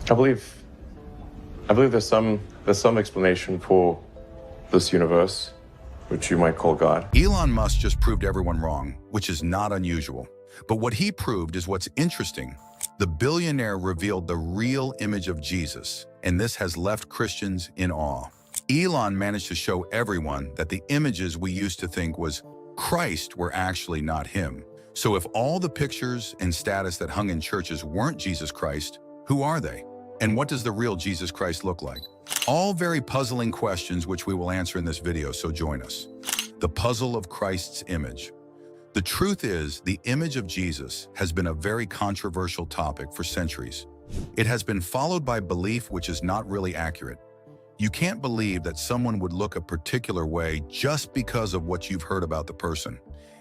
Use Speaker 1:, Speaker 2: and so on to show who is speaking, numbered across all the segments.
Speaker 1: I believe there's some explanation for this universe, which you might call God.
Speaker 2: Elon Musk just proved everyone wrong, which is not unusual. But what he proved is what's interesting. The billionaire revealed the real image of Jesus, and this has left Christians in awe. Elon managed to show everyone that the images we used to think was Christ were actually not him. So if all the pictures and status that hung in churches weren't Jesus Christ, who are they? And what does the real Jesus Christ look like? All very puzzling questions which we will answer in this video, so join us. The puzzle of Christ's image. The truth is, the image of Jesus has been a very controversial topic for centuries. It has been followed by belief which is not really accurate. You can't believe that someone would look a particular way just because of what you've heard about the person.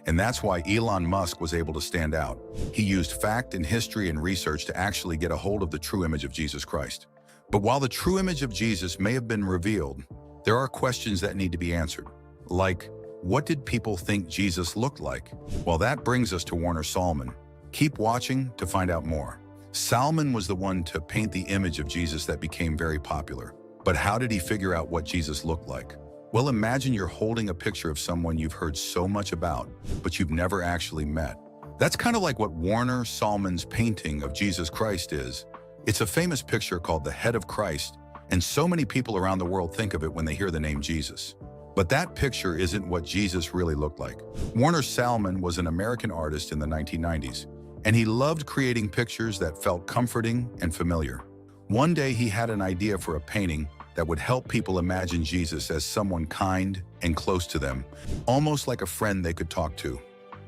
Speaker 2: And that's why Elon Musk was able to stand out. He used fact and history and research to actually get a hold of the true image of Jesus Christ. But while the true image of Jesus may have been revealed, there are questions that need to be answered. Like, what did people think Jesus looked like? Well, that brings us to Warner Sallman. Keep watching to find out more. Sallman was the one to paint the image of Jesus that became very popular. But how did he figure out what Jesus looked like? Well, imagine you're holding a picture of someone you've heard so much about, but you've never actually met. That's kind of like what Warner Sallman's painting of Jesus Christ is. It's a famous picture called the Head of Christ, and so many people around the world think of it when they hear the name Jesus. But that picture isn't what Jesus really looked like. Warner Sallman was an American artist in the 1990s, and he loved creating pictures that felt comforting and familiar. One day he had an idea for a painting that would help people imagine Jesus as someone kind and close to them, almost like a friend they could talk to.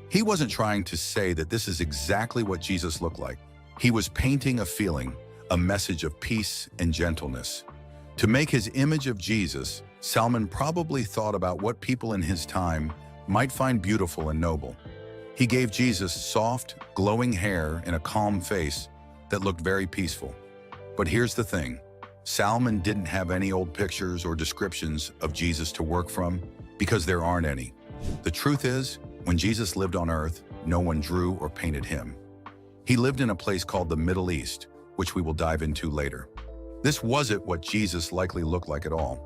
Speaker 2: He wasn't trying to say that this is exactly what Jesus looked like. He was painting a feeling, a message of peace and gentleness. To make his image of Jesus, Sallman probably thought about what people in his time might find beautiful and noble. He gave Jesus soft, glowing hair and a calm face that looked very peaceful. But here's the thing. Sallman didn't have any old pictures or descriptions of Jesus to work from because there aren't any. The truth is, when Jesus lived on earth, no one drew or painted him. He lived in a place called the Middle East, which we will dive into later. This wasn't what Jesus likely looked like at all.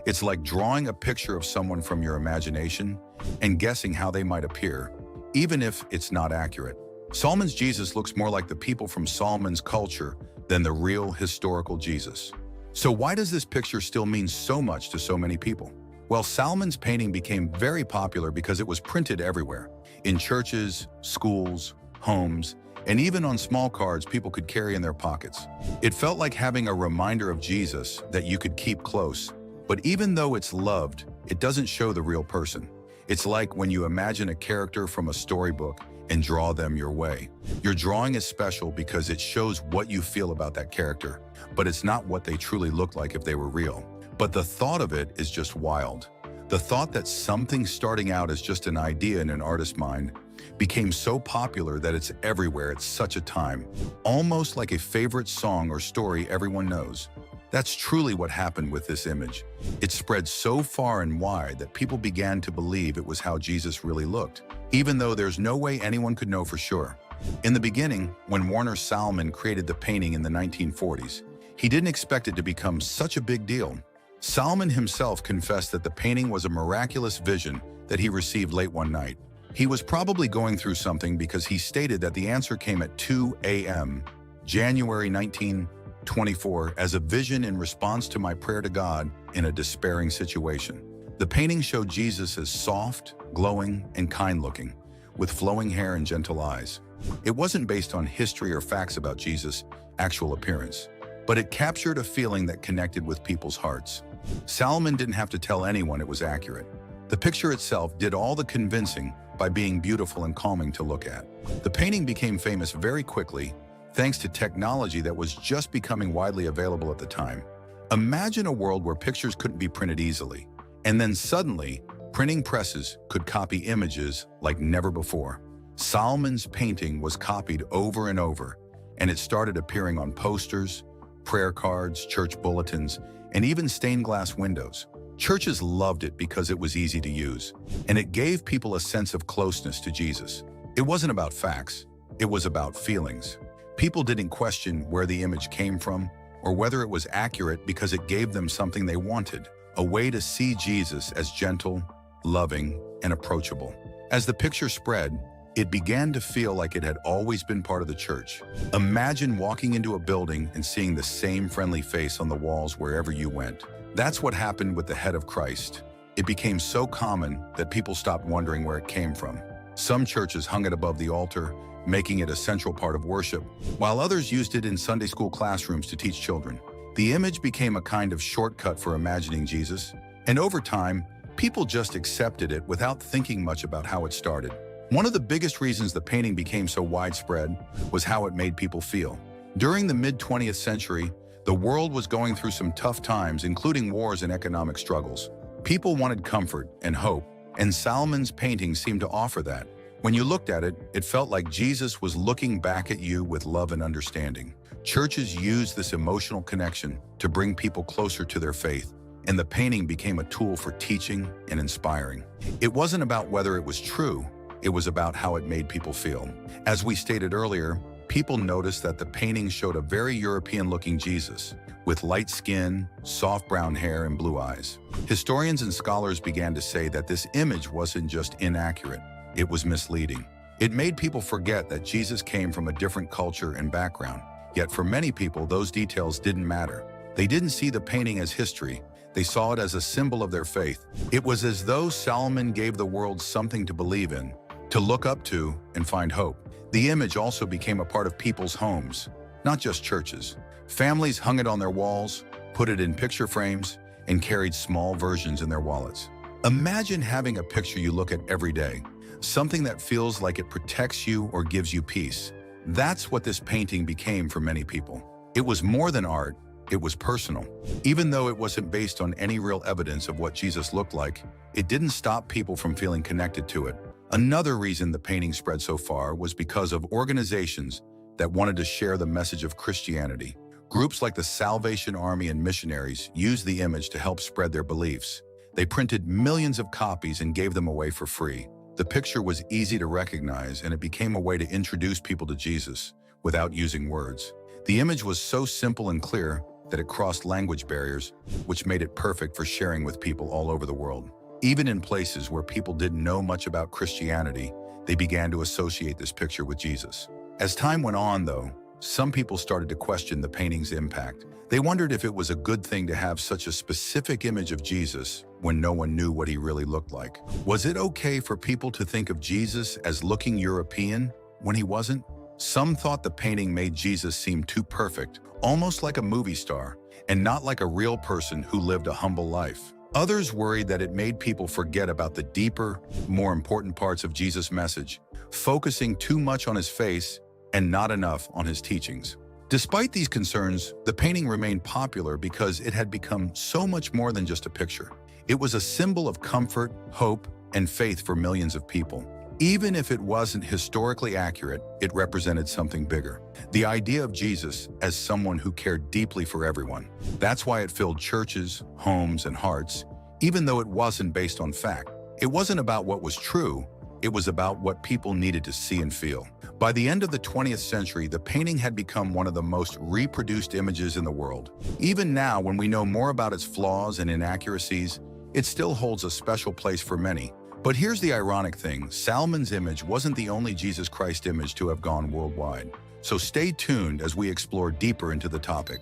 Speaker 2: It's like drawing a picture of someone from your imagination and guessing how they might appear, even if it's not accurate. Sallman's Jesus looks more like the people from Sallman's culture than the real historical Jesus. So why does this picture still mean so much to so many people? Well, Sallman's painting became very popular because it was printed everywhere, in churches, schools, homes, and even on small cards people could carry in their pockets. It felt like having a reminder of Jesus that you could keep close. But even though it's loved, it doesn't show the real person. It's like when you imagine a character from a storybook and draw them your way. Your drawing is special because it shows what you feel about that character, but it's not what they truly look like if they were real. But the thought of it is just wild. The thought that something starting out as just an idea in an artist's mind became so popular that it's everywhere at such a time, almost like a favorite song or story everyone knows. That's truly what happened with this image. It spread so far and wide that people began to believe it was how Jesus really looked, even though there's no way anyone could know for sure. In the beginning, when Warner Sallman created the painting in the 1940s, he didn't expect it to become such a big deal. Sallman himself confessed that the painting was a miraculous vision that he received late one night. He was probably going through something because he stated that the answer came at 2 a.m., January 1924, as a vision in response to my prayer to God in a despairing situation. The painting showed Jesus as soft, glowing, and kind-looking, with flowing hair and gentle eyes. It wasn't based on history or facts about Jesus' actual appearance, but it captured a feeling that connected with people's hearts. Sallman didn't have to tell anyone it was accurate. The picture itself did all the convincing by being beautiful and calming to look at. The painting became famous very quickly, thanks to technology that was just becoming widely available at the time. Imagine a world where pictures couldn't be printed easily, and then suddenly, printing presses could copy images like never before. Sallman's painting was copied over and over, and it started appearing on posters, prayer cards, church bulletins, and even stained glass windows. Churches loved it because it was easy to use, and it gave people a sense of closeness to Jesus. It wasn't about facts, it was about feelings. People didn't question where the image came from or whether it was accurate because it gave them something they wanted, a way to see Jesus as gentle, loving, and approachable. As the picture spread, it began to feel like it had always been part of the church. Imagine walking into a building and seeing the same friendly face on the walls wherever you went. That's what happened with the head of Christ. It became so common that people stopped wondering where it came from. Some churches hung it above the altar, making it a central part of worship, while others used it in Sunday school classrooms to teach children. The image became a kind of shortcut for imagining Jesus, and over time, people just accepted it without thinking much about how it started. One of the biggest reasons the painting became so widespread was how it made people feel. During the mid-20th century, the world was going through some tough times, including wars and economic struggles. People wanted comfort and hope, and Sallman's paintings seemed to offer that. When you looked at it, it felt like Jesus was looking back at you with love and understanding. Churches used this emotional connection to bring people closer to their faith, and the painting became a tool for teaching and inspiring. It wasn't about whether it was true, it was about how it made people feel. As we stated earlier, people noticed that the painting showed a very European-looking Jesus, with light skin, soft brown hair, and blue eyes. Historians and scholars began to say that this image wasn't just inaccurate, it was misleading. It made people forget that Jesus came from a different culture and background. Yet for many people, those details didn't matter. They didn't see the painting as history, they saw it as a symbol of their faith. It was as though Sallman gave the world something to believe in, to look up to, and find hope. The image also became a part of people's homes, not just churches. Families hung it on their walls, put it in picture frames, and carried small versions in their wallets. Imagine having a picture you look at every day, something that feels like it protects you or gives you peace. That's what this painting became for many people. It was more than art, it was personal. Even though it wasn't based on any real evidence of what Jesus looked like, it didn't stop people from feeling connected to it. Another reason the painting spread so far was because of organizations that wanted to share the message of Christianity. Groups like the Salvation Army and missionaries used the image to help spread their beliefs. They printed millions of copies and gave them away for free. The picture was easy to recognize, and it became a way to introduce people to Jesus without using words. The image was so simple and clear that it crossed language barriers, which made it perfect for sharing with people all over the world. Even in places where people didn't know much about Christianity, they began to associate this picture with Jesus. As time went on, though, some people started to question the painting's impact. They wondered if it was a good thing to have such a specific image of Jesus when no one knew what he really looked like. Was it okay for people to think of Jesus as looking European when he wasn't? Some thought the painting made Jesus seem too perfect, almost like a movie star, and not like a real person who lived a humble life. Others worried that it made people forget about the deeper, more important parts of Jesus' message, focusing too much on his face and not enough on his teachings. Despite these concerns, the painting remained popular because it had become so much more than just a picture. It was a symbol of comfort, hope, and faith for millions of people. Even if it wasn't historically accurate, it represented something bigger. The idea of Jesus as someone who cared deeply for everyone. That's why it filled churches, homes, and hearts, even though it wasn't based on fact. It wasn't about what was true, it was about what people needed to see and feel. By the end of the 20th century, the painting had become one of the most reproduced images in the world. Even now, when we know more about its flaws and inaccuracies, it still holds a special place for many. But here's the ironic thing, Sallman's image wasn't the only Jesus Christ image to have gone worldwide. So stay tuned as we explore deeper into the topic.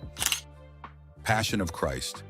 Speaker 2: Passion of Christ.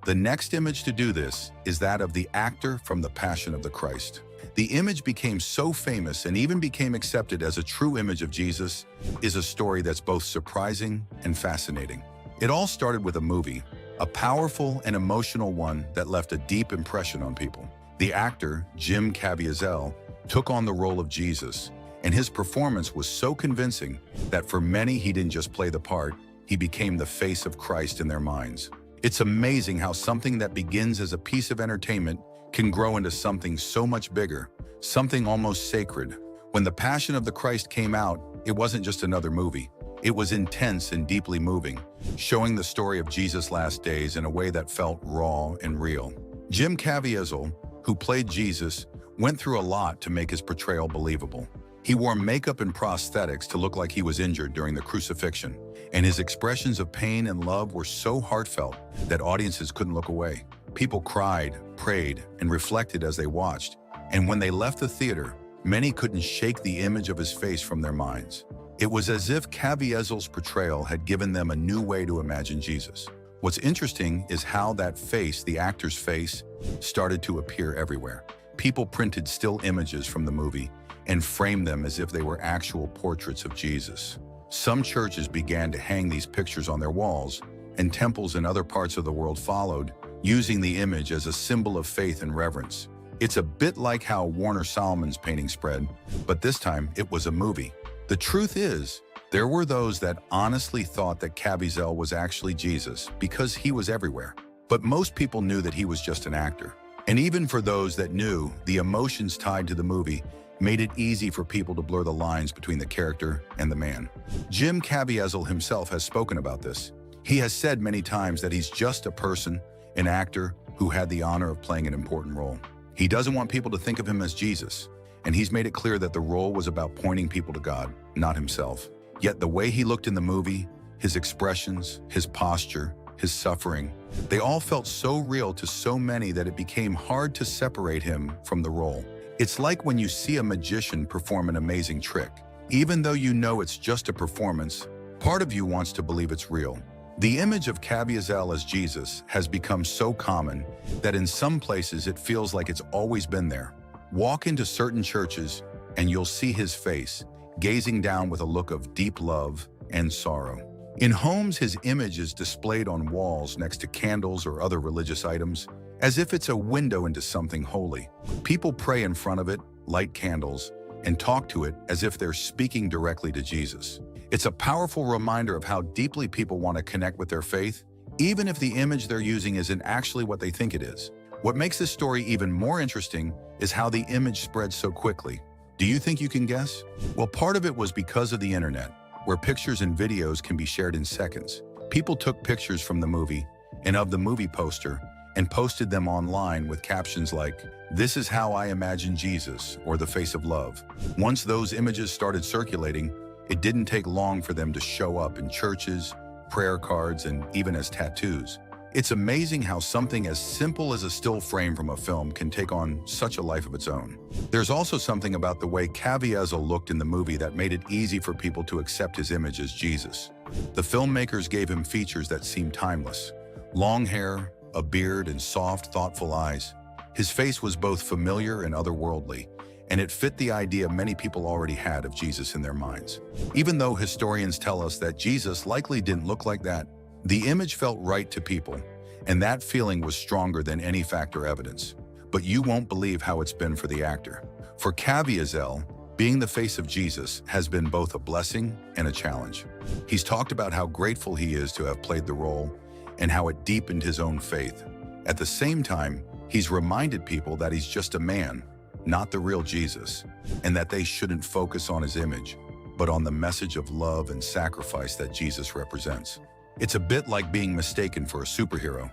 Speaker 2: The next image to do this is that of the actor from The Passion of the Christ. The image became so famous and even became accepted as a true image of Jesus is a story that's both surprising and fascinating. It all started with a movie, a powerful and emotional one that left a deep impression on people. The actor, Jim Caviezel, took on the role of Jesus, and his performance was so convincing that for many he didn't just play the part, he became the face of Christ in their minds. It's amazing how something that begins as a piece of entertainment can grow into something so much bigger, something almost sacred. When The Passion of the Christ came out, it wasn't just another movie. It was intense and deeply moving, showing the story of Jesus' last days in a way that felt raw and real. Jim Caviezel, who played Jesus, went through a lot to make his portrayal believable. He wore makeup and prosthetics to look like he was injured during the crucifixion, and his expressions of pain and love were so heartfelt that audiences couldn't look away. People cried, prayed, and reflected as they watched, and when they left the theater, many couldn't shake the image of his face from their minds. It was as if Caviezel's portrayal had given them a new way to imagine Jesus. What's interesting is how that face, the actor's face, started to appear everywhere. People printed still images from the movie and framed them as if they were actual portraits of Jesus. Some churches began to hang these pictures on their walls, and temples in other parts of the world followed, using the image as a symbol of faith and reverence. It's a bit like how Warner Sallman's painting spread, but this time it was a movie. The truth is, there were those that honestly thought that Caviezel was actually Jesus because he was everywhere. But most people knew that he was just an actor. And even for those that knew, the emotions tied to the movie made it easy for people to blur the lines between the character and the man. Jim Caviezel himself has spoken about this. He has said many times that he's just a person, an actor who had the honor of playing an important role. He doesn't want people to think of him as Jesus, and he's made it clear that the role was about pointing people to God, not himself. Yet the way he looked in the movie, his expressions, his posture, his suffering, they all felt so real to so many that it became hard to separate him from the role. It's like when you see a magician perform an amazing trick. Even though you know it's just a performance, part of you wants to believe it's real. The image of Caviezel as Jesus has become so common that in some places it feels like it's always been there. Walk into certain churches and you'll see his face, gazing down with a look of deep love and sorrow. In homes, his image is displayed on walls next to candles or other religious items, as if it's a window into something holy. People pray in front of it, light candles, and talk to it as if they're speaking directly to Jesus. It's a powerful reminder of how deeply people want to connect with their faith, even if the image they're using isn't actually what they think it is. What makes this story even more interesting is how the image spread so quickly. Do you think you can guess? Well, part of it was because of the internet, where pictures and videos can be shared in seconds. People took pictures from the movie and of the movie poster and posted them online with captions like, "This is how I imagine Jesus," or "The Face of Love." Once those images started circulating, it didn't take long for them to show up in churches, prayer cards, and even as tattoos. It's amazing how something as simple as a still frame from a film can take on such a life of its own. There's also something about the way Caviezel looked in the movie that made it easy for people to accept his image as Jesus. The filmmakers gave him features that seemed timeless. Long hair, a beard, and soft, thoughtful eyes. His face was both familiar and otherworldly, and it fit the idea many people already had of Jesus in their minds. Even though historians tell us that Jesus likely didn't look like that, the image felt right to people, and that feeling was stronger than any fact or evidence. But you won't believe how it's been for the actor. For Caviezel, being the face of Jesus has been both a blessing and a challenge. He's talked about how grateful he is to have played the role and how it deepened his own faith. At the same time, he's reminded people that he's just a man, not the real Jesus, and that they shouldn't focus on his image, but on the message of love and sacrifice that Jesus represents. It's a bit like being mistaken for a superhero.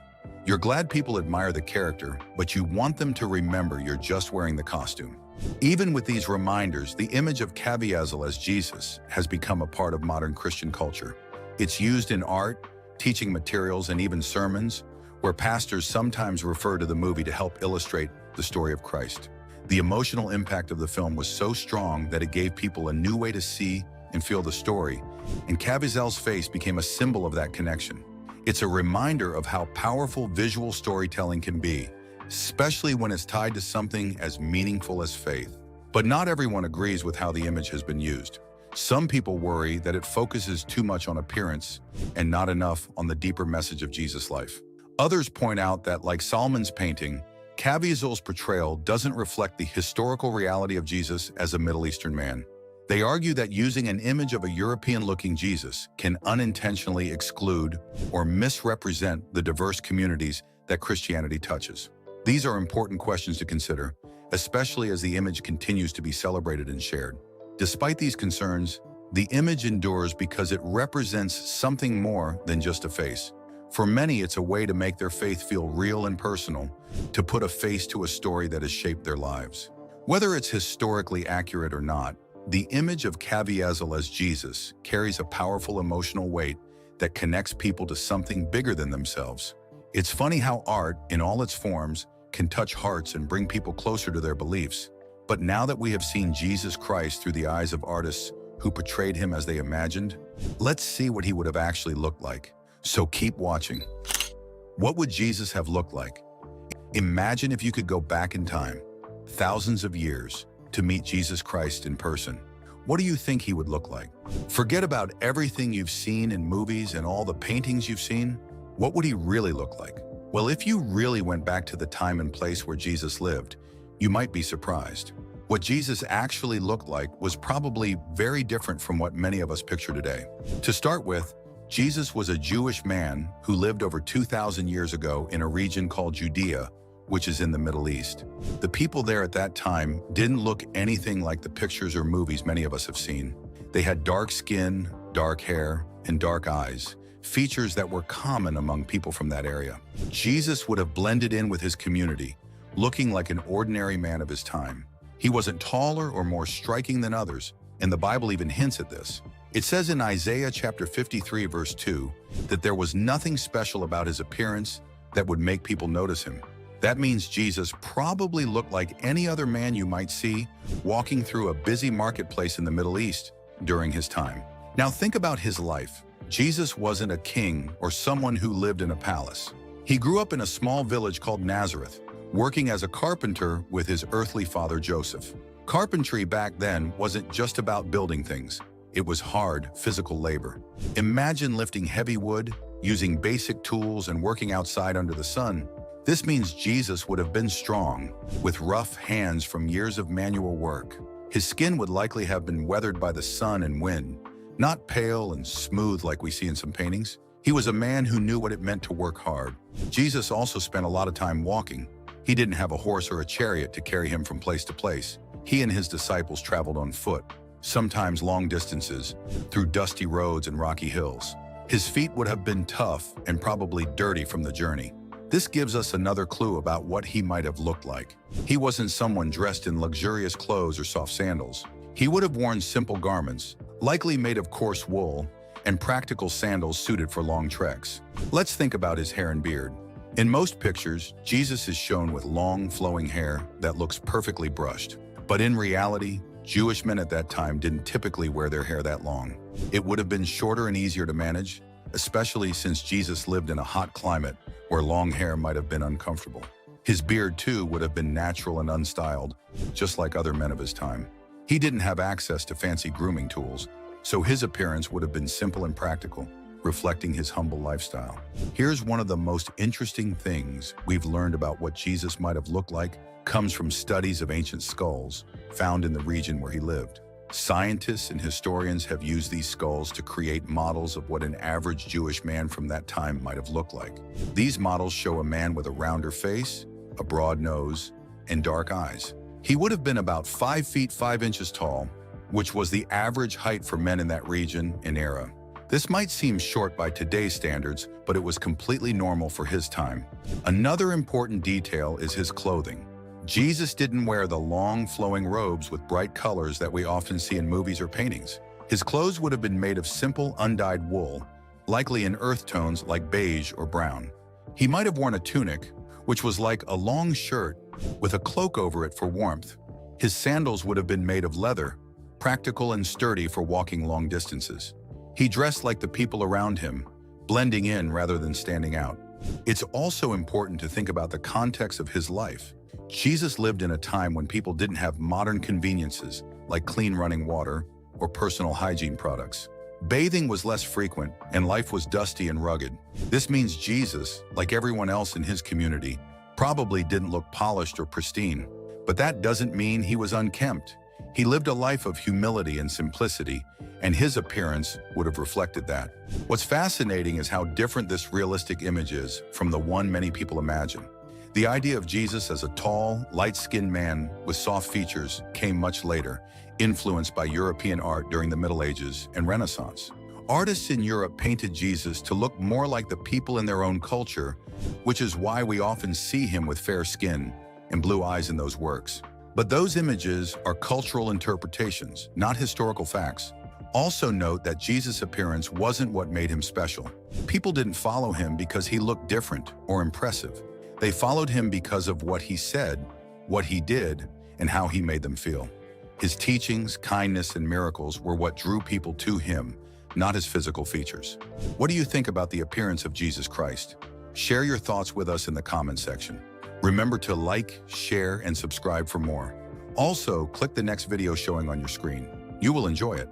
Speaker 2: You're glad people admire the character, but you want them to remember you're just wearing the costume. Even with these reminders, the image of Caviezel as Jesus has become a part of modern Christian culture. It's used in art, teaching materials, and even sermons, where pastors sometimes refer to the movie to help illustrate the story of Christ. The emotional impact of the film was so strong that it gave people a new way to see and feel the story, and Caviezel's face became a symbol of that connection. It's a reminder of how powerful visual storytelling can be, especially when it's tied to something as meaningful as faith. But not everyone agrees with how the image has been used. Some people worry that it focuses too much on appearance and not enough on the deeper message of Jesus' life. Others point out that, like Sallman's painting, Caviezel's portrayal doesn't reflect the historical reality of Jesus as a Middle Eastern man. They argue that using an image of a European-looking Jesus can unintentionally exclude or misrepresent the diverse communities that Christianity touches. These are important questions to consider, especially as the image continues to be celebrated and shared. Despite these concerns, the image endures because it represents something more than just a face. For many, it's a way to make their faith feel real and personal, to put a face to a story that has shaped their lives. Whether it's historically accurate or not, The image of Caviezel as Jesus carries a powerful emotional weight that connects people to something bigger than themselves. It's funny how art, in all its forms, can touch hearts and bring people closer to their beliefs. But now that we have seen Jesus Christ through the eyes of artists who portrayed him as they imagined, let's see what he would have actually looked like. So keep watching. What would Jesus have looked like? Imagine if you could go back in time, thousands of years, to meet Jesus Christ in person. What do you think he would look like? Forget about everything you've seen in movies and all the paintings you've seen. What would he really look like? Well, if you really went back to the time and place where Jesus lived, you might be surprised. What Jesus actually looked like was probably very different from what many of us picture today. To start with, Jesus was a Jewish man who lived over 2,000 years ago in a region called Judea, which is in the Middle East. The people there at that time didn't look anything like the pictures or movies many of us have seen. They had dark skin, dark hair, and dark eyes, features that were common among people from that area. Jesus would have blended in with his community, looking like an ordinary man of his time. He wasn't taller or more striking than others, and the Bible even hints at this. It says in Isaiah chapter 53 verse 2 that there was nothing special about his appearance that would make people notice him. That means Jesus probably looked like any other man you might see walking through a busy marketplace in the Middle East during his time. Now think about his life. Jesus wasn't a king or someone who lived in a palace. He grew up in a small village called Nazareth, working as a carpenter with his earthly father Joseph. Carpentry back then wasn't just about building things. It was hard, physical labor. Imagine lifting heavy wood, using basic tools, and working outside under the sun. This means Jesus would have been strong, with rough hands from years of manual work. His skin would likely have been weathered by the sun and wind, not pale and smooth like we see in some paintings. He was a man who knew what it meant to work hard. Jesus also spent a lot of time walking. He didn't have a horse or a chariot to carry him from place to place. He and his disciples traveled on foot, sometimes long distances, through dusty roads and rocky hills. His feet would have been tough and probably dirty from the journey. This gives us another clue about what he might have looked like. He wasn't someone dressed in luxurious clothes or soft sandals. He would have worn simple garments, likely made of coarse wool, and practical sandals suited for long treks. Let's think about his hair and beard. In most pictures, Jesus is shown with long, flowing hair that looks perfectly brushed. But in reality, Jewish men at that time didn't typically wear their hair that long. It would have been shorter and easier to manage, especially since Jesus lived in a hot climate where long hair might have been uncomfortable. His beard, too, would have been natural and unstyled, just like other men of his time. He didn't have access to fancy grooming tools, so his appearance would have been simple and practical, reflecting his humble lifestyle. Here's one of the most interesting things we've learned about what Jesus might have looked like comes from studies of ancient skulls found in the region where he lived. Scientists and historians have used these skulls to create models of what an average Jewish man from that time might have looked like. These models show a man with a rounder face, a broad nose, and dark eyes. He would have been about 5 feet 5 inches tall, which was the average height for men in that region and era. This might seem short by today's standards, but it was completely normal for his time. Another important detail is his clothing. Jesus didn't wear the long, flowing robes with bright colors that we often see in movies or paintings. His clothes would have been made of simple, undyed wool, likely in earth tones like beige or brown. He might have worn a tunic, which was like a long shirt with a cloak over it for warmth. His sandals would have been made of leather, practical and sturdy for walking long distances. He dressed like the people around him, blending in rather than standing out. It's also important to think about the context of his life. Jesus lived in a time when people didn't have modern conveniences like clean running water or personal hygiene products. Bathing was less frequent and life was dusty and rugged. This means Jesus, like everyone else in his community, probably didn't look polished or pristine. But that doesn't mean he was unkempt. He lived a life of humility and simplicity, and his appearance would have reflected that. What's fascinating is how different this realistic image is from the one many people imagine. The idea of Jesus as a tall, light-skinned man with soft features came much later, influenced by European art during the Middle Ages and Renaissance. Artists in Europe painted Jesus to look more like the people in their own culture, which is why we often see him with fair skin and blue eyes in those works. But those images are cultural interpretations, not historical facts. Also note that Jesus' appearance wasn't what made him special. People didn't follow him because he looked different or impressive. They followed him because of what he said, what he did, and how he made them feel. His teachings, kindness, and miracles were what drew people to him, not his physical features. What do you think about the appearance of Jesus Christ? Share your thoughts with us in the comments section. Remember to like, share, and subscribe for more. Also, click the next video showing on your screen. You will enjoy it.